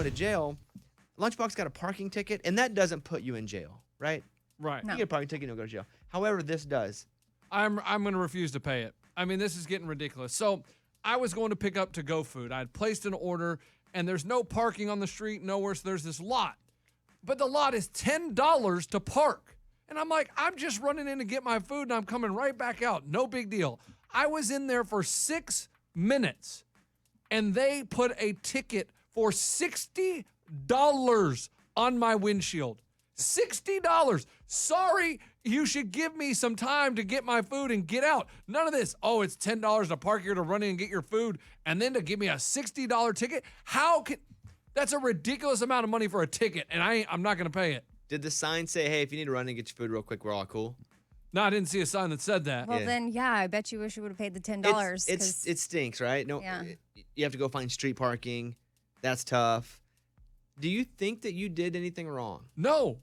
to jail, Lunchbox got a parking ticket, and that doesn't put you in jail, right? Right. You get a parking ticket, and you'll go to jail. However, this does. I'm going to refuse to pay it. I mean, this is getting ridiculous. So I was going to pick up to-go food. I had placed an order, and there's no parking on the street nowhere, so there's this lot. But the lot is $10 to park. And I'm like, I'm just running in to get my food, and I'm coming right back out. No big deal. I was in there for 6 minutes, and they put a ticket for $60 on my windshield. $60. Sorry, you should give me some time to get my food and get out. None of this. Oh, it's $10 to park here to run in and get your food, and then to give me a $60 ticket? That's a ridiculous amount of money for a ticket, and I'm not going to pay it. Did the sign say, hey, if you need to run and get your food real quick, we're all cool? No, I didn't see a sign that said that. Well, then, I bet you wish you would have paid the $10. It stinks, right? No, Yeah. You have to go find street parking. That's tough. Do you think that you did anything wrong? No.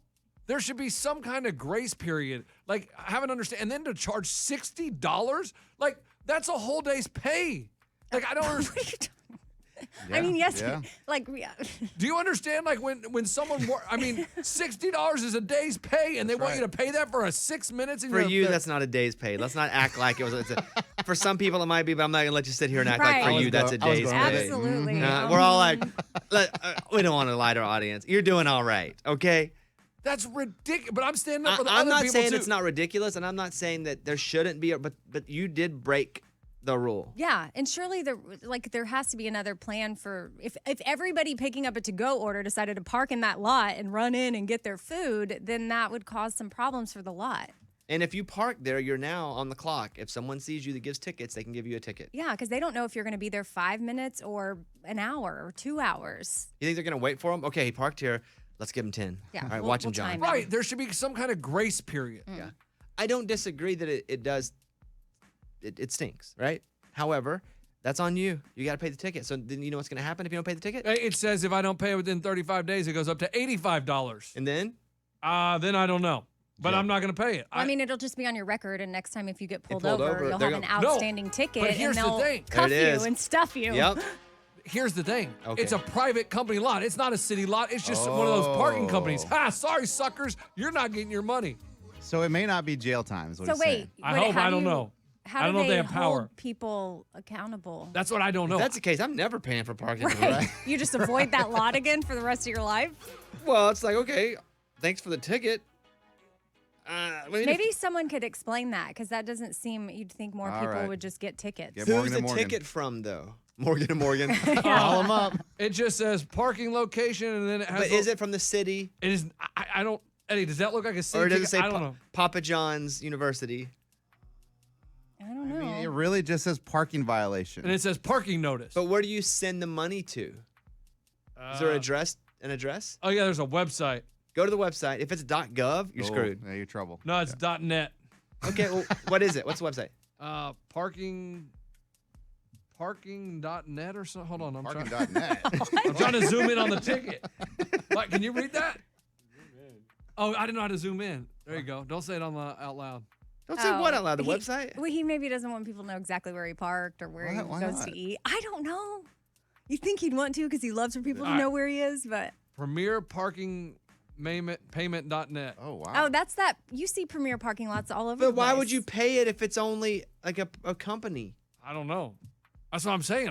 There should be some kind of grace period. Like, I haven't understand. And then to charge $60? Like, that's a whole day's pay. Like, I don't understand. I mean, yes. Yeah. Like, Do you understand? Like, when someone, $60 is a day's pay, and they want you to pay that for 6 minutes? For you, that's not a day's pay. Let's not act like it was. For some people, it might be, but I'm not going to let you sit here and act like for you, that's a day's pay. absolutely. We're all like, we don't want to lie to our audience. You're doing all right, okay? That's ridiculous. But I'm standing up for the other people, I'm not saying too. it's not ridiculous, and I'm not saying that there shouldn't be, but you did break the rule. Yeah, and surely there has to be another plan for if everybody picking up a to-go order decided to park in that lot and run in and get their food, then that would cause some problems for the lot. And if you park there, you're now on the clock. If someone sees you that gives tickets, they can give you a ticket. Yeah, because they don't know if you're going to be there 5 minutes or an hour or 2 hours. You think they're going to wait for him? Okay, he parked here. Let's give him 10. Yeah, All right, we'll watch him, John. time it. Right. There should be some kind of grace period. Yeah. I don't disagree that it does. It stinks, right? However, that's on you. You got to pay the ticket. So then you know what's going to happen if you don't pay the ticket? It says if I don't pay within 35 days, it goes up to $85. And then? Then I don't know. But I'm not going to pay it. I mean, it'll just be on your record, and next time if you get pulled pulled over, over, you'll they're have an gonna- outstanding ticket, but and here's the they'll thing. cuff There it you is. and stuff you. Yep. Here's the thing. Okay. It's a private company lot. It's not a city lot. It's just one of those parking companies. Ha, sorry, suckers. You're not getting your money. So it may not be jail time. Is what So he's wait, saying. I hope. how I do don't you- know. How I don't do know if they they have power. hold people accountable? That's what I don't know. If that's the case, I'm never paying for parking. Right. You just avoid that lot again for the rest of your life? Well, it's like, okay, thanks for the ticket. Maybe someone could explain that, because that doesn't seem, you'd think more All people right. would just get tickets. Get Who's Morgan the and Morgan. ticket from, though? Morgan & Morgan. Call him up. It just says parking location, and then it has. But is it from the city? It is. I don't. Eddie, does that look like a city Or does it ticket? say I don't know. Papa John's University? I don't know. I mean, it really just says parking violation. And it says parking notice. But where do you send the money to? Is there an address? Oh yeah, there's a website. Go to the website. If it's .gov, you're screwed. Yeah, you're trouble. No, it's .net. Okay, well, what is it? What's the website? Parking.net or something. Hold on, I'm Parking.net. trying to zoom in on the ticket. What, can you read that? Oh, I didn't know how to zoom in. There you go. Don't say it out loud. Don't say what out loud. The website? Well, he maybe doesn't want people to know exactly where he parked or where Why he goes not? to eat. I don't know. You think he'd want to because he loves for people to know where he is, but... Premier Parking Payment.net. Oh, wow. Oh, that's that. You see Premier parking lots all over But the place. why would you pay it if it's only like a company? I don't know. That's what I'm saying.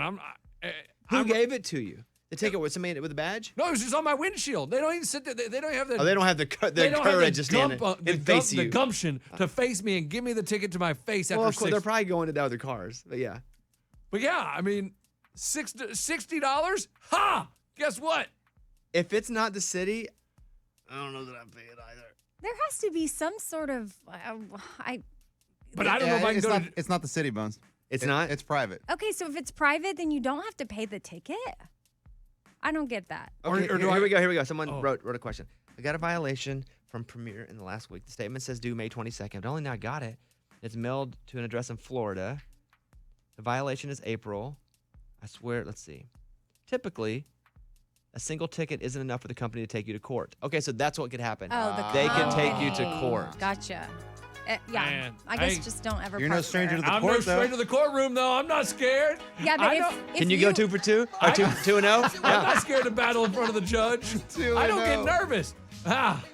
Who gave it to you? The ticket was somebody with a badge? No, it was just on my windshield. They don't even sit there. They don't have the. Oh, they don't have the they don't have courage to stand there and face the you. gumption to face me and give me the ticket to my face after Well, of course, 6. they're probably going to the other cars, but yeah. But yeah, I mean, $60? Ha! Guess what? If it's not the city, I don't know that I'm paying either. There has to be some sort of... But I don't know if I can it's go not, to. it's not the city, Bones. It's not? It's private. Okay, so if it's private, then you don't have to pay the ticket? I don't get that. Okay, or do here I- we go. Here we go. Someone Oh. wrote a question. I got a violation from Premier in the last week. The statement says due May 22nd. But only now I got it. It's mailed to an address in Florida. The violation is April. I swear. Let's see. Typically, a single ticket isn't enough for the company to take you to court. Okay, so that's what could happen. Oh, the They can take company. you to court. Gotcha. Yeah, Man, I guess hey, just don't ever. you're no park stranger there. to the I'm court, no though. straight to the courtroom, though. I'm not scared. Yeah, but I if, don't- if Can you go 2 for 2 or 2 and 0? I'm Yeah. not scared to battle in front of the judge. I don't get 2-0. nervous.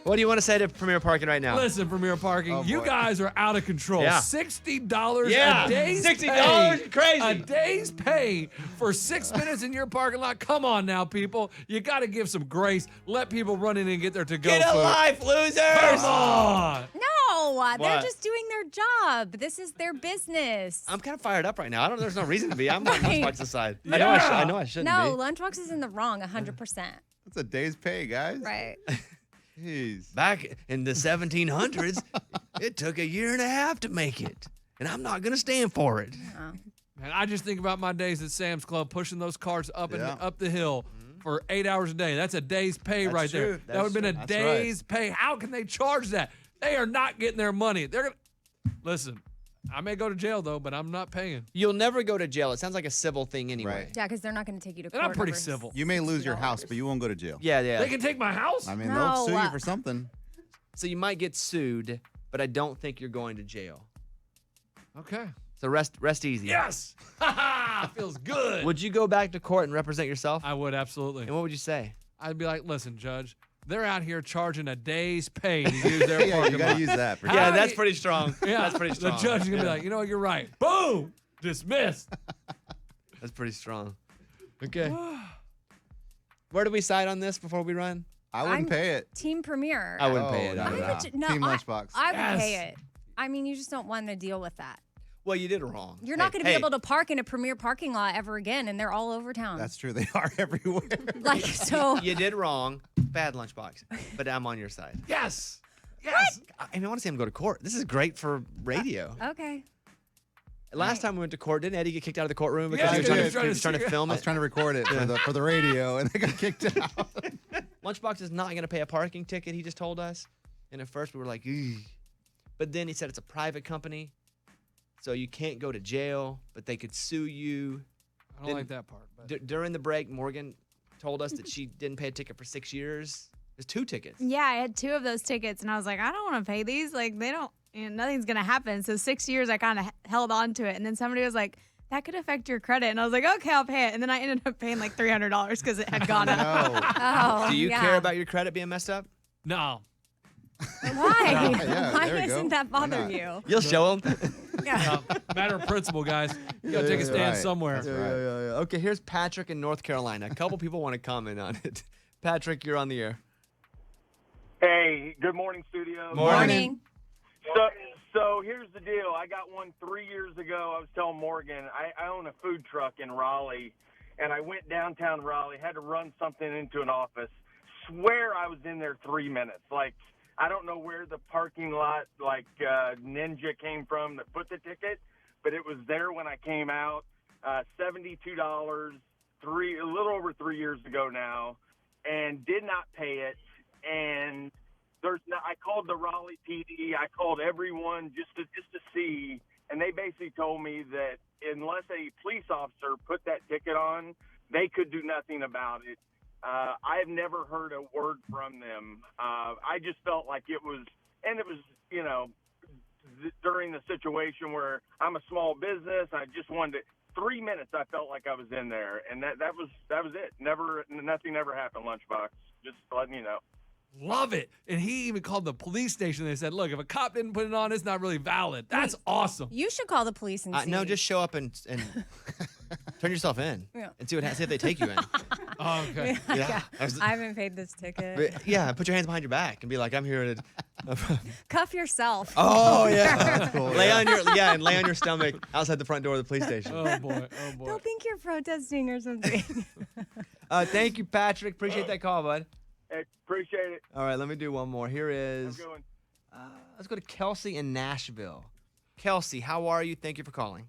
What do you want to say to Premier Parking right now? Listen, Premier Parking, Oh, you boy. guys are out of control. Yeah. $60 Yeah, a day's $60, pay. crazy. A day's pay for 6 minutes in your parking lot. Come on now, people. You got to give some grace. Let people run in and get their to-go Get a food. life, losers! Come on. No, they're What? just doing their job. This is their business. I'm kind of fired up right now. There's no reason to be. I'm on Right. Lunchbox's side. Yeah. I know I shouldn't No, be. Lunchbox is in the wrong 100%. That's a day's pay, guys. Right. Jeez. Back in the 1700s, it took a year and a half to make it. And I'm not going to stand for it. Man, I just think about my days at Sam's Club pushing those carts up and Yeah. up the hill for 8 hours a day. That's a day's pay That's right true. there. That That's would have been a true. That's right. day's pay. How can they charge that? They are not getting their money. They're gonna listen. I may go to jail though, but I'm not paying. You'll never go to jail. It sounds like a civil thing anyway. Right. Yeah, because they're not going to take you to And court. I'm pretty over civil. You may lose your $60. house, but you won't go to jail. Yeah, yeah. They can take my house. I mean, No, they'll sue you for something. So you might get sued, but I don't think you're going to jail. Okay. So rest easy. Yes. Feels good. Would you go back to court and represent yourself? I would absolutely. And what would you say? I'd be like, listen, Judge, they're out here charging a day's pay to use their Yeah, parking you got to lot. use that. For How sure. Yeah, do that's you- pretty strong. Yeah, That's pretty strong. The judge is gonna be Yeah. like, you know, you're right. Boom, dismissed. That's pretty strong. Okay. Where do we side on this before we run? I wouldn't I'm- pay it. Team Premier. I wouldn't Oh, pay it. no, I I don't no. know. would, no, Team I, Lunchbox. I would pay Yes. it. I mean, you just don't want to deal with that. Well, you did wrong. You're not Hey, going to be hey, able to park in a Premier parking lot ever again, and they're all over town. That's true. They are everywhere. like so. You did wrong. Bad Lunchbox. But I'm on your side. Yes. Yes. I mean, I want to see him go to court. This is great for radio. Okay. Last time we went to court, didn't Eddie get kicked out of the courtroom Yeah, because he he was trying to was trying to stick- film I was it? trying to record it for the radio, and they got kicked out. Lunchbox is not going to pay a parking ticket, he just told us. And at first we were like, "Ugh." But then he said it's a private company, so you can't go to jail, but they could sue you. I don't like that part. But During the break, Morgan told us that she didn't pay a ticket for 6 years. There's 2 tickets. Yeah, I had 2 of those tickets, and I was like, I don't want to pay these. Like, they don't, nothing's going to happen. So 6 years, I kind of held on to it. And then somebody was like, that could affect your credit. And I was like, okay, I'll pay it. And then I ended up paying like $300 because it had gone up. No. Oh. Do you yeah. care about your credit being messed up? no. Why? Yeah, Why there we go. doesn't that Why bother not? you? You'll show them. Yeah. Matter of principle, guys. You gotta take a That's stand right. somewhere. That's right. Okay, here's Patrick in North Carolina. A couple people want to comment on it. Patrick, you're on the air. Hey, good morning, studio. Morning. So here's the deal. I got one 3 years ago. I was telling Morgan, I own a food truck in Raleigh, and I went downtown Raleigh, had to run something into an office. Swear I was in there 3 minutes. Like, I don't know where the parking lot, Ninja came from that put the ticket, but it was there when I came out. $72, a little over 3 years ago now, and did not pay it. And I called the Raleigh PD. I called everyone just to see, and they basically told me that unless a police officer put that ticket on, they could do nothing about it. I have never heard a word from them. I just felt like it was, during the situation where I'm a small business. I just wanted to. 3 minutes, I felt like I was in there, and that was it. Nothing ever happened. Lunchbox, just letting you know. Love it. And he even called the police station. They said, look, if a cop didn't put it on, it's not really valid. That's awesome. You should call the police and see. No, just show up and turn yourself in Yeah. and see if they take you in. Oh, okay. Yeah. I haven't paid this ticket. Yeah, put your hands behind your back and be like, I'm here to. Cuff yourself. Oh yeah. That's cool. lay on your stomach outside the front door of the police station. Oh, boy. Oh, boy. They'll think you're protesting or something. Thank you, Patrick. Appreciate that call, bud. Hey, appreciate it. All right, let me do one more. Here is. I'm going. Let's go to Kelsey in Nashville. Kelsey, how are you? Thank you for calling.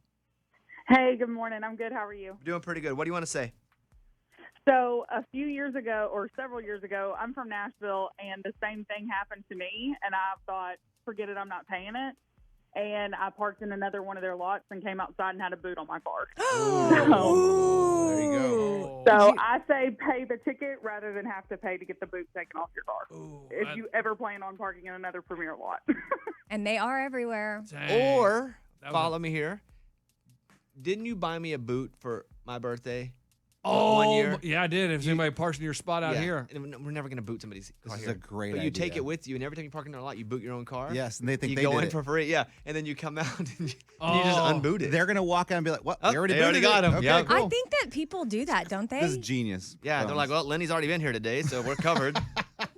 Hey, good morning. I'm good. How are you? Doing pretty good. What do you want to say? So a few years ago, or several years ago, I'm from Nashville, and the same thing happened to me, and I thought, forget it, I'm not paying it. and I parked in another one of their lots and came outside and had a boot on my car. There you go. So I say pay the ticket rather than have to pay to get the boot taken off your car. If you ever plan on parking in another Premier lot. And they are everywhere. Or That was follow me here. Didn't you buy me a boot for my birthday? Oh, 1 year. yeah, I did. If anybody parks in your spot out Yeah. here. And we're never gonna boot somebody's car This is here. a great But you take idea. it with you, and every time you park in a lot, you boot your own car. Yes, and they think you they go did in it. for free. Yeah, and then you come out and you just unboot it. They're gonna walk out and be like, "What? Oh, we already they already booted got it? him. Okay, Yep. cool. I think that people do that, don't they? This is genius. Yeah, they're like, well, Lenny's already been here today, so we're covered.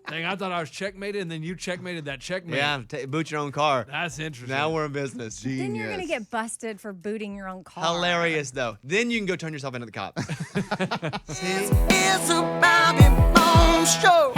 Dang, I thought I was checkmated, and then you checkmated that checkmate. Yeah, boot your own car. That's interesting. Now we're in business. Genius. Then you're gonna get busted for booting your own car. Hilarious though. Then you can go turn yourself into the cop. It's a Bobby Bones Show.